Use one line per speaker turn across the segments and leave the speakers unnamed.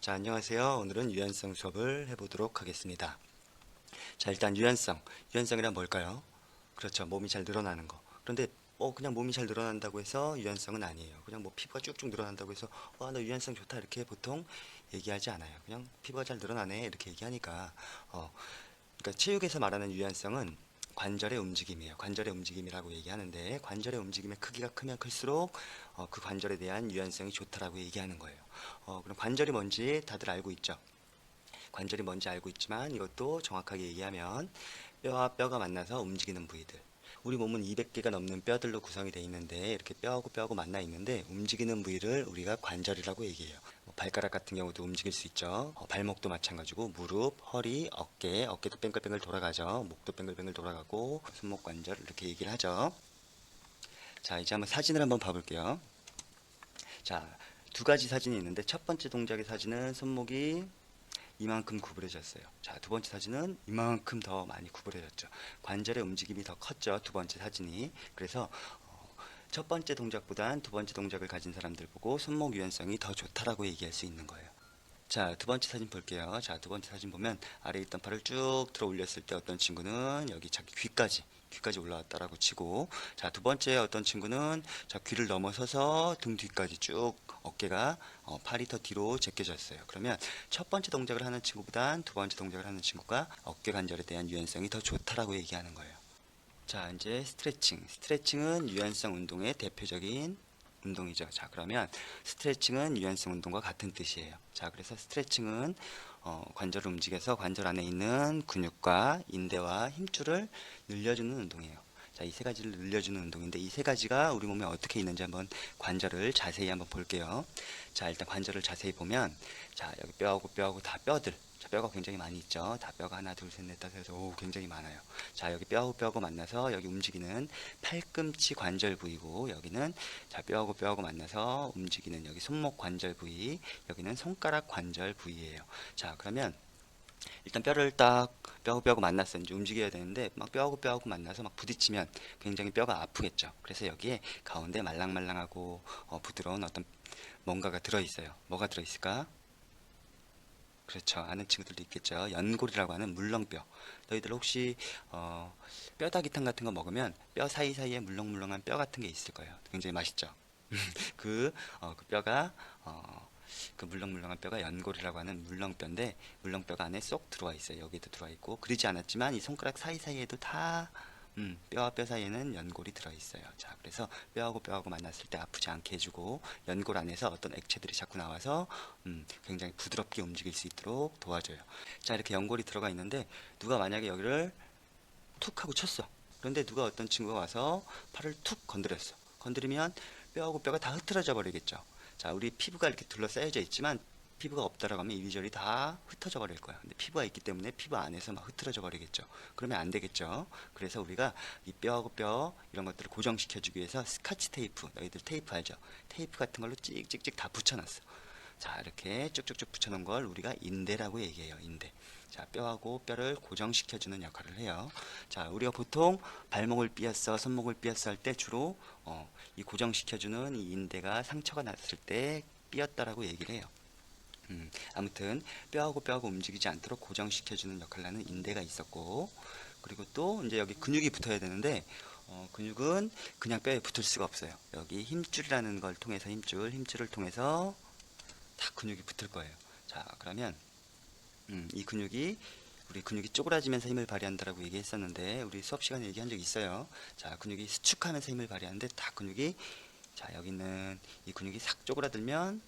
자, 안녕하세요. 오늘은 유연성 수업을 해보도록 하겠습니다. 자, 일단 유연성이란 뭘까요? 그렇죠. 몸이 잘 늘어나는 거. 그런데 그냥 몸이 잘 늘어난다고 해서 유연성은 아니에요. 그냥 뭐 피부가 쭉쭉 늘어난다고 해서 와, 너 유연성 좋다 이렇게 보통 얘기하지 않아요. 그냥 피부가 잘 늘어나네 이렇게 얘기하니까 그러니까 체육에서 말하는 유연성은 관절의 움직임이에요. 관절의 움직임이라고 얘기하는데 관절의 움직임의 크기가 크면 클수록 그 관절에 대한 유연성이 좋다라고 얘기하는 거예요. 그럼 관절이 뭔지 다들 알고 있죠? 관절이 뭔지 알고 있지만 이것도 정확하게 얘기하면 뼈와 뼈가 만나서 움직이는 부위들. 우리 몸은 200개가 넘는 뼈들로 구성이 되어 있는데 이렇게 뼈하고 뼈하고 만나 있는데 움직이는 부위를 우리가 관절이라고 얘기해요. 발가락 같은 경우도 움직일 수 있죠. 발목도 마찬가지고 무릎, 허리, 어깨도 뱅글뱅글 돌아가죠. 목도 뱅글뱅글 돌아가고 손목 관절 이렇게 얘기를 하죠. 자, 이제 한번 사진을 한번 봐볼게요. 자, 두 가지 사진이 있는데 첫 번째 동작의 사진은 손목이 이만큼 구부러졌어요. 자, 두 번째 사진은 이만큼 더 많이 구부러졌죠. 관절의 움직임이 더 컸죠. 두 번째 사진이. 그래서 첫 번째 동작보단 두 번째 동작을 가진 사람들 보고 손목 유연성이 더 좋다라고 얘기할 수 있는 거예요. 자, 두 번째 사진 볼게요. 자, 두 번째 사진 보면 아래에 있던 팔을 쭉 들어 올렸을 때 어떤 친구는 여기 자기 귀까지 올라왔다라고 치고, 자, 두 번째 어떤 친구는 자, 귀를 넘어서서 등 뒤까지 쭉 어깨가 팔이 더 뒤로 제껴졌어요. 그러면 첫 번째 동작을 하는 친구보단 두 번째 동작을 하는 친구가 어깨 관절에 대한 유연성이 더 좋다라고 얘기하는 거예요. 자, 이제 스트레칭. 스트레칭은 유연성 운동의 대표적인 운동이죠. 자, 그러면 스트레칭은 유연성 운동과 같은 뜻이에요. 자, 그래서 스트레칭은 관절을 움직여서 관절 안에 있는 근육과 인대와 힘줄을 늘려주는 운동이에요. 자, 이 세 가지를 늘려주는 운동인데 이 세 가지가 우리 몸에 어떻게 있는지 한번 관절을 자세히 한번 볼게요. 자, 일단 관절을 자세히 보면 자, 여기 뼈하고 다 뼈들. 자, 뼈가 굉장히 많이 있죠. 다 뼈가 하나, 둘, 셋, 넷, 다섯, 여섯, 오, 굉장히 많아요. 자, 여기 뼈하고 만나서 여기 움직이는 팔꿈치 관절 부위고 여기는 자, 뼈하고 만나서 움직이는 여기 손목 관절 부위, 여기는 손가락 관절 부위예요. 자, 그러면 일단 뼈를 딱 뼈하고 만났어. 이제 움직여야 되는데 막 뼈하고 만나서 막 부딪히면 굉장히 뼈가 아프겠죠. 그래서 여기에 가운데 말랑말랑하고 부드러운 어떤 뭔가가 들어있어요. 뭐가 들어있을까? 그렇죠. 아는 친구들도 있겠죠. 연골이라고 하는 물렁뼈. 너희들 혹시 뼈다귀탕 같은 거 먹으면 뼈 사이사이에 물렁물렁한 뼈 같은 게 있을 거예요. 굉장히 맛있죠. 그 뼈가 그 물렁물렁한 뼈가 연골이라고 하는 물렁뼈인데 물렁뼈가 안에 쏙 들어와 있어요. 여기도 들어와 있고 그러지 않았지만 이 손가락 사이사이에도 다 뼈와 뼈 사이에는 연골이 들어있어요. 자, 그래서 뼈하고 만났을 때 아프지 않게 해주고 연골 안에서 어떤 액체들이 자꾸 나와서 굉장히 부드럽게 움직일 수 있도록 도와줘요. 자, 이렇게 연골이 들어가 있는데 누가 만약에 여기를 툭 하고 쳤어. 그런데 누가 어떤 친구가 와서 팔을 툭 건드렸어. 건드리면 뼈하고 뼈가 다 흐트러져 버리겠죠. 자, 우리 피부가 이렇게 둘러싸여져 있지만 피부가 없다라고 하면 이리저리 다 흩어져 버릴 거야. 근데 피부가 있기 때문에 피부 안에서 막 흐트러져 버리겠죠. 그러면 안 되겠죠. 그래서 우리가 이 뼈하고 뼈 이런 것들을 고정시켜주기 위해서 스카치 테이프, 너희들 테이프 알죠? 테이프 같은 걸로 찍찍찍 다 붙여놨어. 자, 이렇게 쭉쭉쭉 붙여놓은 걸 우리가 인대라고 얘기해요. 인대. 자, 뼈하고 뼈를 고정시켜주는 역할을 해요. 자, 우리가 보통 발목을 삐었어, 손목을 삐었어 할 때 주로 이 고정시켜주는 이 인대가 상처가 났을 때 삐었다라고 얘기를 해요. 아무튼 뼈하고 움직이지 않도록 고정시켜주는 역할을 하는 인대가 있었고, 그리고 또 이제 여기 근육이 붙어야 되는데 근육은 그냥 뼈에 붙을 수가 없어요. 여기 힘줄이라는 걸 통해서 힘줄을 통해서 다 근육이 붙을 거예요. 자, 그러면 이 근육이 우리 근육이 쪼그라지면서 힘을 발휘한다라고 얘기했었는데 우리 수업 시간에 얘기한 적 있어요. 자, 근육이 수축하면서 힘을 발휘하는데 다 근육이 자, 여기 있는 이 근육이 싹 쪼그라들면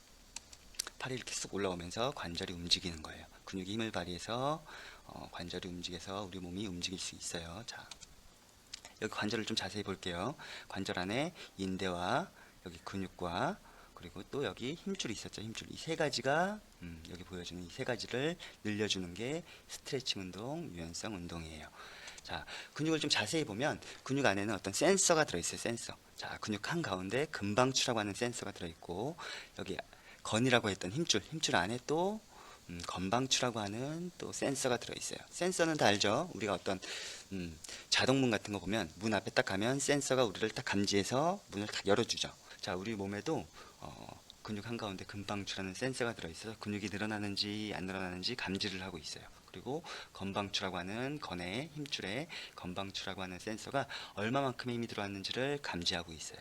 팔이 이렇게 쑥 올라오면서 관절이 움직이는 거예요. 근육이 힘을 발휘해서 관절이 움직여서 우리 몸이 움직일 수 있어요. 자, 여기 관절을 좀 자세히 볼게요. 관절 안에 인대와 여기 근육과 그리고 또 여기 힘줄이 있었죠. 힘줄. 이 세 가지가 여기 보여주는 이 세 가지를 늘려주는 게 스트레칭 운동, 유연성 운동이에요. 자, 근육을 좀 자세히 보면 근육 안에는 어떤 센서가 들어있어요. 센서. 자, 근육 한 가운데 금방추라고 하는 센서가 들어있고 여기 건이라고 했던 힘줄 안에 또 건방추라고 하는 또 센서가 들어있어요. 센서는 다 알죠? 우리가 어떤 자동문 같은 거 보면 문 앞에 딱 가면 센서가 우리를 딱 감지해서 문을 딱 열어주죠. 자, 우리 몸에도 근육 한가운데 근방추라는 센서가 들어있어서 근육이 늘어나는지 안 늘어나는지 감지를 하고 있어요. 그리고 건방추라고 하는 건의 힘줄에 건방추라고 하는 센서가 얼마만큼의 힘이 들어왔는지를 감지하고 있어요.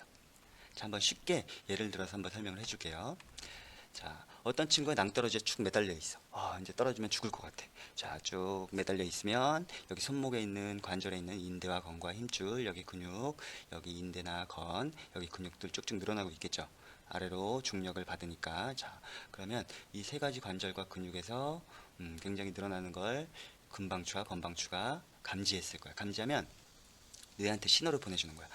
자, 한번 쉽게 예를 들어서 한번 설명을 해줄게요. 자, 어떤 친구가 낭떠러지에 축 매달려 있어. 이제 떨어지면 죽을 것 같아. 자, 쭉 매달려 있으면 여기 손목에 있는 관절에 있는 인대와 건과 힘줄, 여기 근육, 여기 인대나 건, 여기 근육들 쭉쭉 늘어나고 있겠죠. 아래로 중력을 받으니까. 자, 그러면 이 세 가지 관절과 근육에서 굉장히 늘어나는 걸 근방추와 건방추가 감지했을 거야. 감지하면 뇌한테 신호를 보내주는 거야.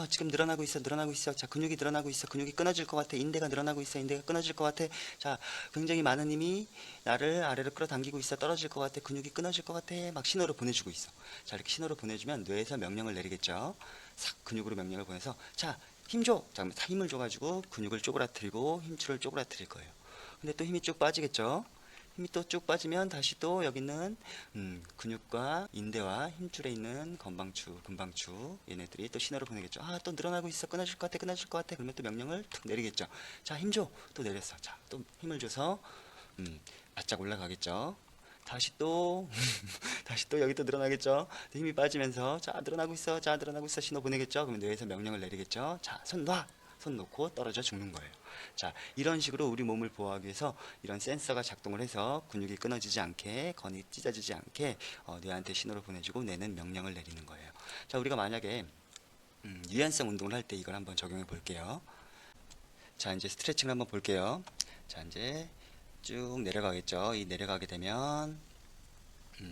지금 늘어나고 있어, 늘어나고 있어. 자, 근육이 늘어나고 있어. 근육이 끊어질 것 같아. 인대가 늘어나고 있어. 인대가 끊어질 것 같아. 자, 굉장히 많은 힘이 나를 아래로 끌어당기고 있어. 떨어질 것 같아. 근육이 끊어질 것 같아. 막 신호를 보내주고 있어. 자, 이렇게 신호를 보내주면 뇌에서 명령을 내리겠죠. 싹 근육으로 명령을 보내서, 자, 힘 줘. 자, 힘을 줘가지고 근육을 쪼그라뜨리고 힘줄을 쪼그라뜨릴 거예요. 근데 또 힘이 쭉 빠지겠죠. 힘이 또 쭉 빠지면 다시 또 여기 있는 근육과 인대와 힘줄에 있는 건방추, 근방추 얘네들이 또 신호를 보내겠죠. 또 늘어나고 있어. 끊어질 것 같아. 끊어질 것 같아. 그러면 또 명령을 툭 내리겠죠. 자, 힘 줘. 또 내렸어. 자, 또 힘을 줘서 바짝 올라가겠죠. 다시 또 다시 또 여기 또 늘어나겠죠. 힘이 빠지면서 자, 늘어나고 있어. 자, 늘어나고 있어. 신호 보내겠죠. 그러면 뇌에서 명령을 내리겠죠. 자, 손 놔. 손 놓고 떨어져 죽는 거예요. 자, 이런 식으로 우리 몸을 보호하기 위해서 이런 센서가 작동을 해서 근육이 끊어지지 않게, 건이 찢어지지 않게 뇌한테 신호를 보내주고 뇌는 명령을 내리는 거예요. 자, 우리가 만약에 유연성 운동을 할 때 이걸 한번 적용해 볼게요. 자, 이제 스트레칭을 한번 볼게요. 자, 이제 쭉 내려가겠죠. 이 내려가게 되면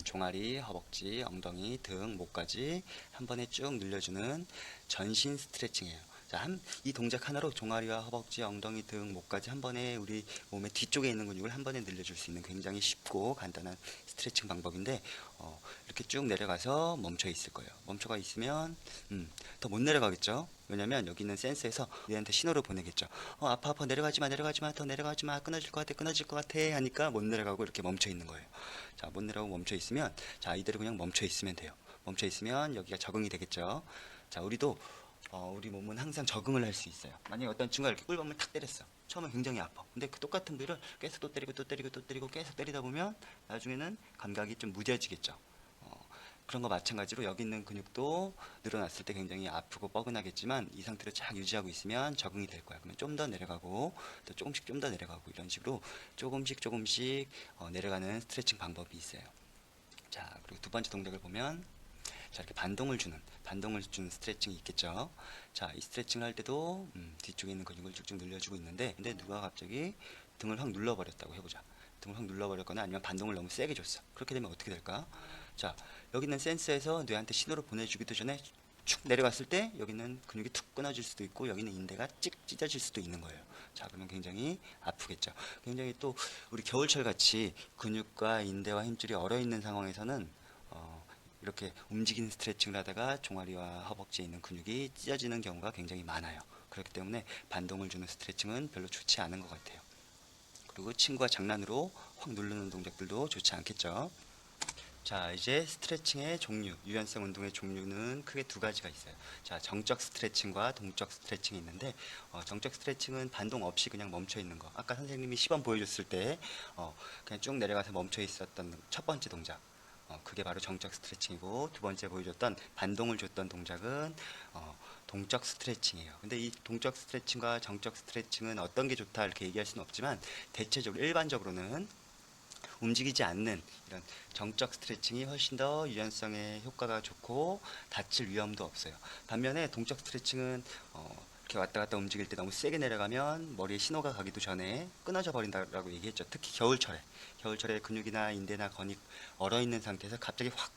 종아리, 허벅지, 엉덩이, 등, 목까지 한 번에 쭉 늘려주는 전신 스트레칭이에요. 자, 이 동작 하나로 종아리와 허벅지, 엉덩이, 등, 목까지 한 번에 우리 몸의 뒤쪽에 있는 근육을 한 번에 늘려줄 수 있는 굉장히 쉽고 간단한 스트레칭 방법인데 이렇게 쭉 내려가서 멈춰 있을 거예요. 멈춰가 있으면 더 못 내려가겠죠. 왜냐면 여기 있는 센서에서 얘한테 신호를 보내겠죠. 아파 아파 내려가지 마 내려가지 마 더 내려가지 마 끊어질 것 같아 끊어질 것 같아 하니까 못 내려가고 이렇게 멈춰 있는 거예요. 자, 못 내려가고 멈춰 있으면 자, 이대로 그냥 멈춰 있으면 돼요. 멈춰 있으면 여기가 적응이 되겠죠. 자, 우리도 우리 몸은 항상 적응을 할 수 있어요. 만약에 어떤 친구가 이렇게 꿀밤을 탁 때렸어. 처음엔 굉장히 아파. 근데 그 똑같은 부위를 계속 또 때리고 또 때리고 또 때리고 계속 때리다 보면 나중에는 감각이 좀 무뎌지겠죠. 그런 거 마찬가지로 여기 있는 근육도 늘어났을 때 굉장히 아프고 뻐근하겠지만 이 상태로 쫙 유지하고 있으면 적응이 될 거야. 그러면 좀 더 내려가고 또 조금씩 좀 더 내려가고 이런 식으로 조금씩 조금씩 내려가는 스트레칭 방법이 있어요. 자, 그리고 두 번째 동작을 보면 자, 이렇게 반동을 주는 스트레칭이 있겠죠. 자, 이 스트레칭을 할 때도 뒤쪽에 있는 근육을 쭉쭉 늘려주고 있는데 근데 누가 갑자기 등을 확 눌러버렸다고 해보자. 등을 확 눌러버렸거나 아니면 반동을 너무 세게 줬어. 그렇게 되면 어떻게 될까? 자, 여기 있는 센서에서 뇌한테 신호를 보내주기도 전에 축 내려갔을 때 여기는 근육이 툭 끊어질 수도 있고 여기는 인대가 찍 찢어질 수도 있는 거예요. 자, 그러면 굉장히 아프겠죠. 굉장히 또 우리 겨울철 같이 근육과 인대와 힘줄이 얼어 있는 상황에서는 이렇게 움직이는 스트레칭을 하다가 종아리와 허벅지에 있는 근육이 찢어지는 경우가 굉장히 많아요. 그렇기 때문에 반동을 주는 스트레칭은 별로 좋지 않은 것 같아요. 그리고 친구가 장난으로 확 누르는 동작들도 좋지 않겠죠. 자, 이제 스트레칭의 종류, 유연성 운동의 종류는 크게 두 가지가 있어요. 자, 정적 스트레칭과 동적 스트레칭이 있는데 정적 스트레칭은 반동 없이 그냥 멈춰 있는 거. 아까 선생님이 시범 보여줬을 때 그냥 쭉 내려가서 멈춰 있었던 첫 번째 동작. 그게 바로 정적 스트레칭이고 두 번째 보여줬던 반동을 줬던 동작은 동적 스트레칭이에요. 근데 이 동적 스트레칭과 정적 스트레칭은 어떤 게 좋다 이렇게 얘기할 수는 없지만 대체적으로 일반적으로는 움직이지 않는 이런 정적 스트레칭이 훨씬 더 유연성에 효과가 좋고 다칠 위험도 없어요. 반면에 동적 스트레칭은 이렇게 왔다 갔다 움직일 때 너무 세게 내려가면 머리에 신호가 가기도 전에 끊어져 버린다라고 얘기했죠. 특히 겨울철에 근육이나 인대나 건이 얼어 있는 상태에서 갑자기 확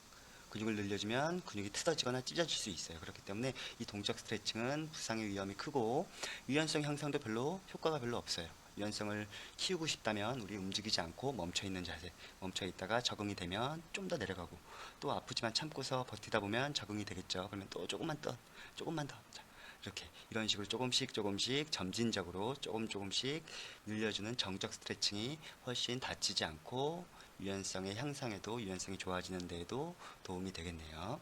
근육을 늘려주면 근육이 틀어지거나 찢어질 수 있어요. 그렇기 때문에 이 동적 스트레칭은 부상의 위험이 크고 유연성 향상도 별로 효과가 별로 없어요. 유연성을 키우고 싶다면 우리 움직이지 않고 멈춰 있는 자세, 멈춰 있다가 적응이 되면 좀 더 내려가고 또 아프지만 참고서 버티다 보면 적응이 되겠죠. 그러면 또 조금만 더. 자, 이렇게 이런 식으로 조금씩 점진적으로 조금씩 늘려주는 정적 스트레칭이 훨씬 다치지 않고 유연성의 향상에도 유연성이 좋아지는 데에도 도움이 되겠네요.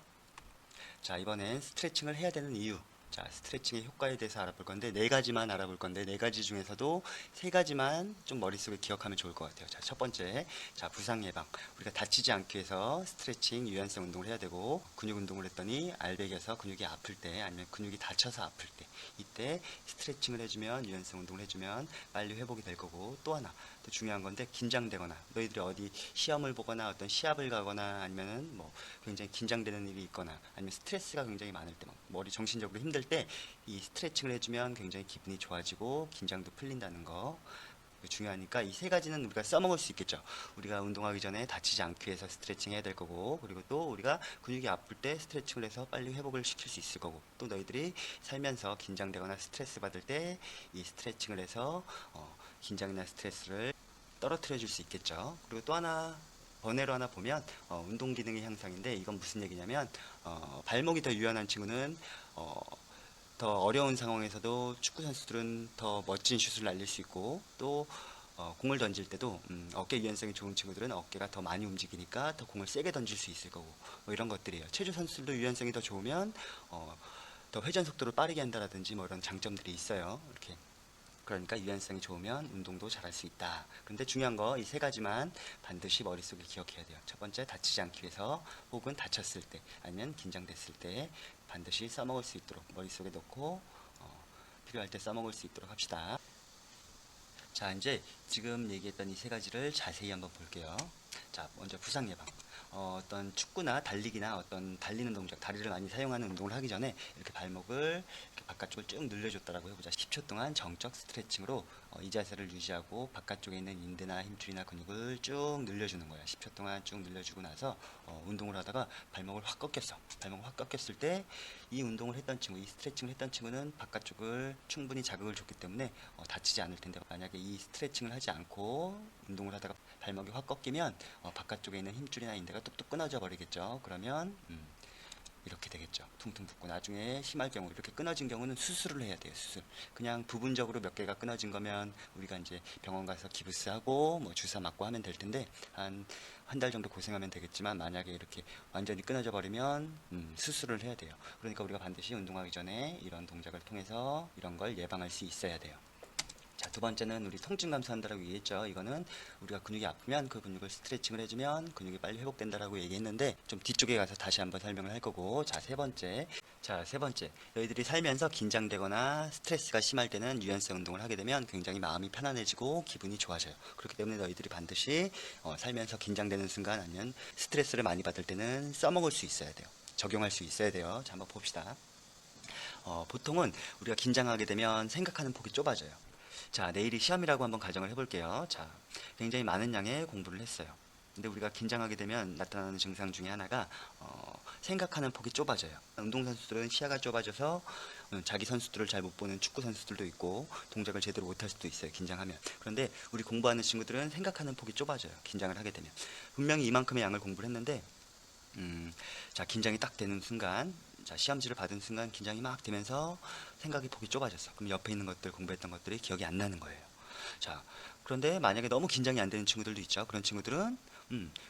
자, 이번엔 스트레칭을 해야 되는 이유. 자, 스트레칭의 효과에 대해서 알아볼 건데 네 가지만 알아볼 건데 네 가지 중에서도 세 가지만 좀 머릿속에 기억하면 좋을 것 같아요. 자, 첫 번째, 자, 부상 예방. 우리가 다치지 않기 위해서 스트레칭, 유연성 운동을 해야 되고 근육 운동을 했더니 알배기에서 근육이 아플 때 아니면 근육이 다쳐서 아플 때 이때 스트레칭을 해주면 유연성 운동을 해주면 빨리 회복이 될 거고 또 하나 또 중요한 건데 긴장되거나 너희들이 어디 시험을 보거나 어떤 시합을 가거나 아니면은 뭐 굉장히 긴장되는 일이 있거나 아니면 스트레스가 굉장히 많을 때 막 머리 정신적으로 힘들 때 이 스트레칭을 해주면 굉장히 기분이 좋아지고 긴장도 풀린다는 거 중요하니까 이 세 가지는 우리가 써먹을 수 있겠죠. 우리가 운동하기 전에 다치지 않기 위해서 스트레칭 해야 될 거고 그리고 또 우리가 근육이 아플 때 스트레칭을 해서 빨리 회복을 시킬 수 있을 거고 또 너희들이 살면서 긴장되거나 스트레스 받을 때 이 스트레칭을 해서 긴장이나 스트레스를 떨어뜨려 줄 수 있겠죠. 그리고 또 하나 번외로 하나 보면 운동 기능의 향상인데 이건 무슨 얘기냐면 발목이 더 유연한 친구는 더 어려운 상황에서도 축구 선수들은 더 멋진 슛을 날릴 수 있고 또 공을 던질 때도 어깨 유연성이 좋은 친구들은 어깨가 더 많이 움직이니까 더 공을 세게 던질 수 있을 거고 뭐 이런 것들이에요. 체조 선수들도 유연성이 더 좋으면 더 회전 속도를 빠르게 한다라든지 뭐 이런 장점들이 있어요. 이렇게 그러니까 유연성이 좋으면 운동도 잘할 수 있다. 그런데 중요한 거 이 세 가지만 반드시 머릿속에 기억해야 돼요. 첫 번째 다치지 않기 위해서 혹은 다쳤을 때 아니면 긴장됐을 때 반드시 써먹을 수 있도록 머릿속에 넣고 필요할 때 써먹을 수 있도록 합시다. 자, 이제 지금 얘기했던 이 세 가지를 자세히 한번 볼게요. 자, 먼저 부상 예방. 어떤 축구나 달리기나 어떤 달리는 동작, 다리를 많이 사용하는 운동을 하기 전에 이렇게 발목을 이렇게 바깥쪽을 쭉 늘려줬다라고 해보자. 10초 동안 정적 스트레칭으로 이 자세를 유지하고 바깥쪽에 있는 인대나 힘줄이나 근육을 쭉 늘려주는 거야. 10초 동안 쭉 늘려주고 나서 운동을 하다가 발목을 확 꺾였어. 발목을 확 꺾였을 때 이 운동을 했던 친구, 이 스트레칭을 했던 친구는 바깥쪽을 충분히 자극을 줬기 때문에 다치지 않을 텐데 만약에 이 스트레칭을 하지 않고 운동을 하다가 발목이 확 꺾이면 바깥쪽에 있는 힘줄이나 인대가 뚝뚝 끊어져 버리겠죠. 그러면 이렇게 되겠죠. 퉁퉁 붓고 나중에 심할 경우 이렇게 끊어진 경우는 수술을 해야 돼요. 수술. 그냥 부분적으로 몇 개가 끊어진 거면 우리가 이제 병원 가서 기부스하고 뭐 주사 맞고 하면 될 텐데 한 달 정도 고생하면 되겠지만 만약에 이렇게 완전히 끊어져 버리면 수술을 해야 돼요. 그러니까 우리가 반드시 운동하기 전에 이런 동작을 통해서 이런 걸 예방할 수 있어야 돼요. 자, 두 번째는 우리 통증 감소한다라고 얘기했죠. 이거는 우리가 근육이 아프면 그 근육을 스트레칭을 해주면 근육이 빨리 회복된다라고 얘기했는데 좀 뒤쪽에 가서 다시 한번 설명을 할 거고 자, 세 번째. 자, 세 번째. 너희들이 살면서 긴장되거나 스트레스가 심할 때는 유연성 운동을 하게 되면 굉장히 마음이 편안해지고 기분이 좋아져요. 그렇기 때문에 너희들이 반드시 살면서 긴장되는 순간 아니면 스트레스를 많이 받을 때는 써먹을 수 있어야 돼요. 적용할 수 있어야 돼요. 자, 한번 봅시다. 보통은 우리가 긴장하게 되면 생각하는 폭이 좁아져요. 자, 내일이 시험이라고 한번 가정을 해볼게요. 자, 굉장히 많은 양의 공부를 했어요. 근데 우리가 긴장하게 되면 나타나는 증상 중에 하나가 생각하는 폭이 좁아져요. 운동선수들은 시야가 좁아져서 자기 선수들을 잘 못 보는 축구 선수들도 있고 동작을 제대로 못할 수도 있어요. 긴장하면. 그런데 우리 공부하는 친구들은 생각하는 폭이 좁아져요. 긴장을 하게 되면. 분명히 이만큼의 양을 공부를 했는데 자, 긴장이 딱 되는 순간 자, 시험지를 받은 순간 긴장이 막 되면서 생각이 폭이 좁아졌어. 그럼 옆에 있는 것들, 공부했던 것들이 기억이 안 나는 거예요. 자, 그런데 만약에 너무 긴장이 안 되는 친구들도 있죠. 그런 친구들은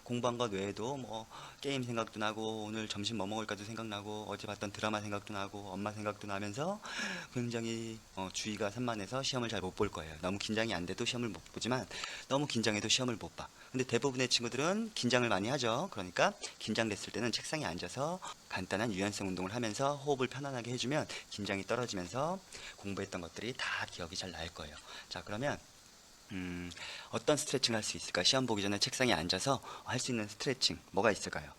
공부한 것 외에도 뭐 게임 생각도 나고 오늘 점심 뭐 먹을까도 생각나고 어제 봤던 드라마 생각도 나고 엄마 생각도 나면서 굉장히 주의가 산만해서 시험을 잘 못 볼 거예요. 너무 긴장이 안 돼도 시험을 못 보지만 너무 긴장해도 시험을 못 봐. 근데 대부분의 친구들은 긴장을 많이 하죠. 그러니까 긴장됐을 때는 책상에 앉아서 간단한 유연성 운동을 하면서 호흡을 편안하게 해주면 긴장이 떨어지면서 공부했던 것들이 다 기억이 잘 날 거예요. 자, 그러면 어떤 스트레칭을 할 수 있을까? 시험 보기 전에 책상에 앉아서 할 수 있는 스트레칭 뭐가 있을까요?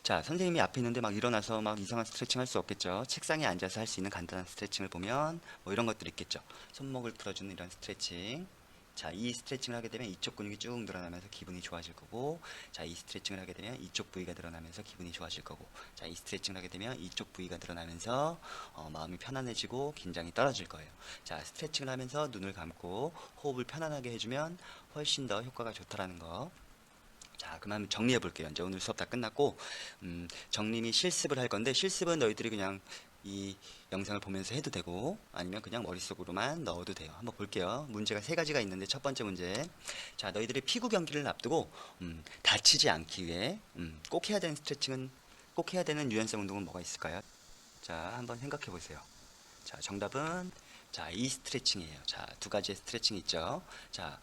자, 선생님이 앞에 있는데 막 일어나서 막 이상한 스트레칭 할 수 없겠죠. 책상에 앉아서 할 수 있는 간단한 스트레칭을 보면 뭐 이런 것들이 있겠죠. 손목을 풀어주는 이런 스트레칭. 자, 이 스트레칭을 하게 되면 이쪽 근육이 쭉 늘어나면서 기분이 좋아질 거고, 자, 이 스트레칭을 하게 되면 이쪽 부위가 늘어나면서 기분이 좋아질 거고, 자, 이 스트레칭을 하게 되면 이쪽 부위가 늘어나면서 마음이 편안해지고 긴장이 떨어질 거예요. 자, 스트레칭을 하면서 눈을 감고 호흡을 편안하게 해주면 훨씬 더 효과가 좋다라는 거. 자, 그만 정리해 볼게요. 이제 오늘 수업 다 끝났고, 정림이 실습을 할 건데, 실습은 너희들이 그냥 이 영상을 보면서 해도 되고, 아니면 그냥 머릿속으로만 넣어도 돼요. 한번 볼게요. 문제가 세 가지가 있는데, 첫 번째 문제. 자, 너희들이 피구 경기를 앞두고, 다치지 않기 위해, 꼭 해야 되는 스트레칭은, 꼭 해야 되는 유연성 운동은 뭐가 있을까요? 자, 한번 생각해 보세요. 자, 정답은 자, 이 스트레칭이에요. 자, 두 가지의 스트레칭이 있죠. 자,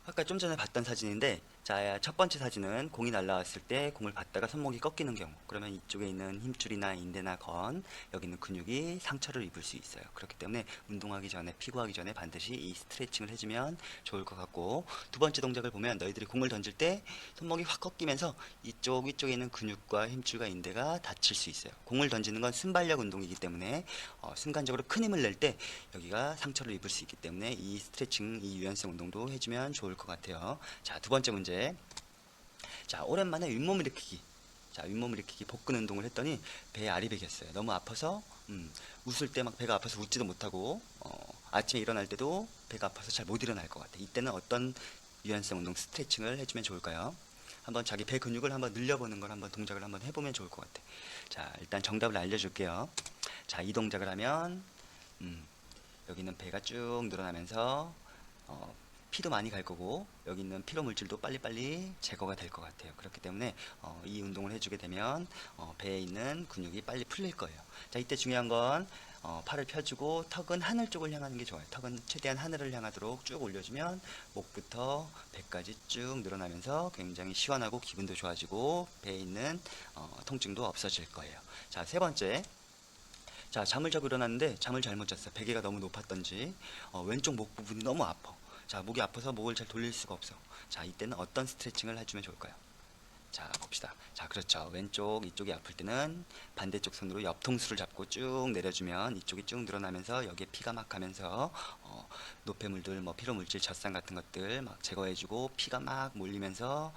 아까 좀 전에 봤던 사진인데, 자, 첫 번째 사진은 공이 날라왔을 때 공을 받다가 손목이 꺾이는 경우, 그러면 이쪽에 있는 힘줄이나 인대나 건, 여기 있는 근육이 상처를 입을 수 있어요. 그렇기 때문에 운동하기 전에, 피구하기 전에 반드시 이 스트레칭을 해주면 좋을 것 같고, 두 번째 동작을 보면 너희들이 공을 던질 때 손목이 확 꺾이면서 위쪽에 있는 근육과 힘줄과 인대가 다칠 수 있어요. 공을 던지는 건 순발력 운동이기 때문에 순간적으로 큰 힘을 낼 때 여기가 상처를 입을 수 있기 때문에 이 스트레칭, 이 유연성 운동도 해주면 좋을 것 같아요. 자, 두 번째 문제. 자, 오랜만에 윗몸 일으키기. 자, 윗몸 일으키기 복근 운동을 했더니 배에 알이 배겼어요. 너무 아파서 웃을 때 막 배가 아파서 웃지도 못하고 아침에 일어날 때도 배가 아파서 잘 못 일어날 것 같아. 이때는 어떤 유연성 운동 스트레칭을 해주면 좋을까요? 한번 자기 배 근육을 한번 늘려보는 걸 한번 동작을 한번 해보면 좋을 것 같아. 자, 일단 정답을 알려줄게요. 자, 이 동작을 하면 음, 여기는 배가 쭉 늘어나면서 어, 피도 많이 갈 거고 여기 있는 피로 물질도 빨리빨리 제거가 될 것 같아요. 그렇기 때문에 이 운동을 해주게 되면 배에 있는 근육이 빨리 풀릴 거예요. 자, 이때 중요한 건 팔을 펴주고 턱은 하늘 쪽을 향하는 게 좋아요. 턱은 최대한 하늘을 향하도록 쭉 올려주면 목부터 배까지 쭉 늘어나면서 굉장히 시원하고 기분도 좋아지고 배에 있는 통증도 없어질 거예요. 자, 세 번째. 자, 잠을 자고 일어났는데 잠을 잘못 잤어. 베개가 너무 높았던지 왼쪽 목 부분이 너무 아파. 자, 목이 아파서 목을 잘 돌릴 수가 없어. 자, 이때는 어떤 스트레칭을 해주면 좋을까요? 자, 봅시다. 자, 그렇죠. 왼쪽 이쪽이 아플 때는 반대쪽 손으로 옆통수를 잡고 쭉 내려주면 이쪽이 쭉 늘어나면서 여기에 피가 막 가면서 노폐물들, 뭐 피로물질, 젖산 같은 것들 막 제거해주고 피가 막 몰리면서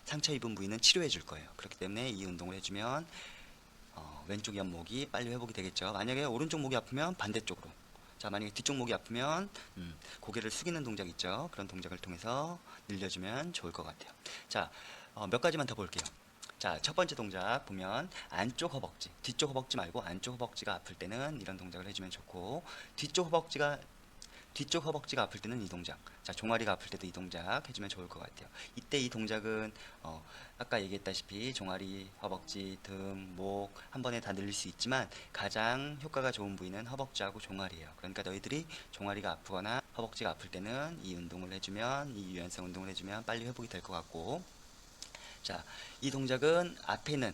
상처 입은 부위는 치료해 줄 거예요. 그렇기 때문에 이 운동을 해주면 왼쪽 옆목이 빨리 회복이 되겠죠. 만약에 오른쪽 목이 아프면 반대쪽으로. 자, 만약에 뒤쪽 목이 아프면 고개를 숙이는 동작 있죠. 그런 동작을 통해서 늘려주면 좋을 것 같아요. 자, 몇 가지만 더 볼게요. 자, 첫 번째 동작 보면 안쪽 허벅지, 뒤쪽 허벅지 말고 안쪽 허벅지가 아플 때는 이런 동작을 해주면 좋고 뒤쪽 허벅지가 아플 때는 이 동작. 자, 종아리가 아플 때도 이 동작 해주면 좋을 것 같아요. 이때 이 동작은 아까 얘기했다시피 종아리, 허벅지, 등, 목 한 번에 다 늘릴 수 있지만 가장 효과가 좋은 부위는 허벅지하고 종아리예요. 그러니까 너희들이 종아리가 아프거나 허벅지가 아플 때는 이 운동을 해주면 이 유연성 운동을 해주면 빨리 회복이 될 것 같고, 자, 이 동작은 앞에는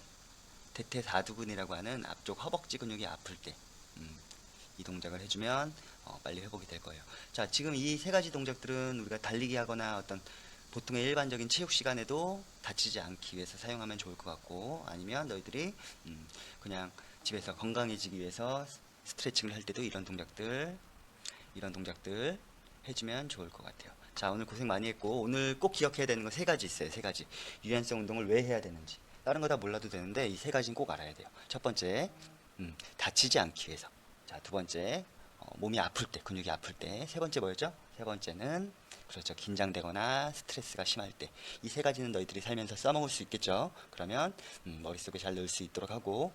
대퇴사두근이라고 하는 앞쪽 허벅지 근육이 아플 때 이 동작을 해주면 빨리 회복이 될 거예요. 자, 지금 이 세 가지 동작들은 우리가 달리기 하거나 어떤 보통의 일반적인 체육 시간에도 다치지 않기 위해서 사용하면 좋을 것 같고, 아니면 너희들이 그냥 집에서 건강해지기 위해서 스트레칭을 할 때도 이런 동작들 해주면 좋을 것 같아요. 자, 오늘 고생 많이 했고, 오늘 꼭 기억해야 되는 거 세 가지 있어요. 세 가지. 유연성 운동을 왜 해야 되는지. 다른 거 다 몰라도 되는데 이 세 가지는 꼭 알아야 돼요. 첫 번째, 다치지 않기 위해서. 자, 두 번째, 몸이 아플 때, 근육이 아플 때. 세 번째 뭐였죠? 세 번째는 그렇죠. 긴장되거나 스트레스가 심할 때. 이 세 가지는 너희들이 살면서 써먹을 수 있겠죠? 그러면 머릿속에 잘 넣을 수 있도록 하고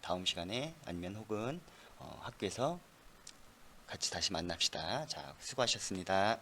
다음 시간에 아니면 혹은 학교에서 같이 다시 만납시다. 자, 수고하셨습니다.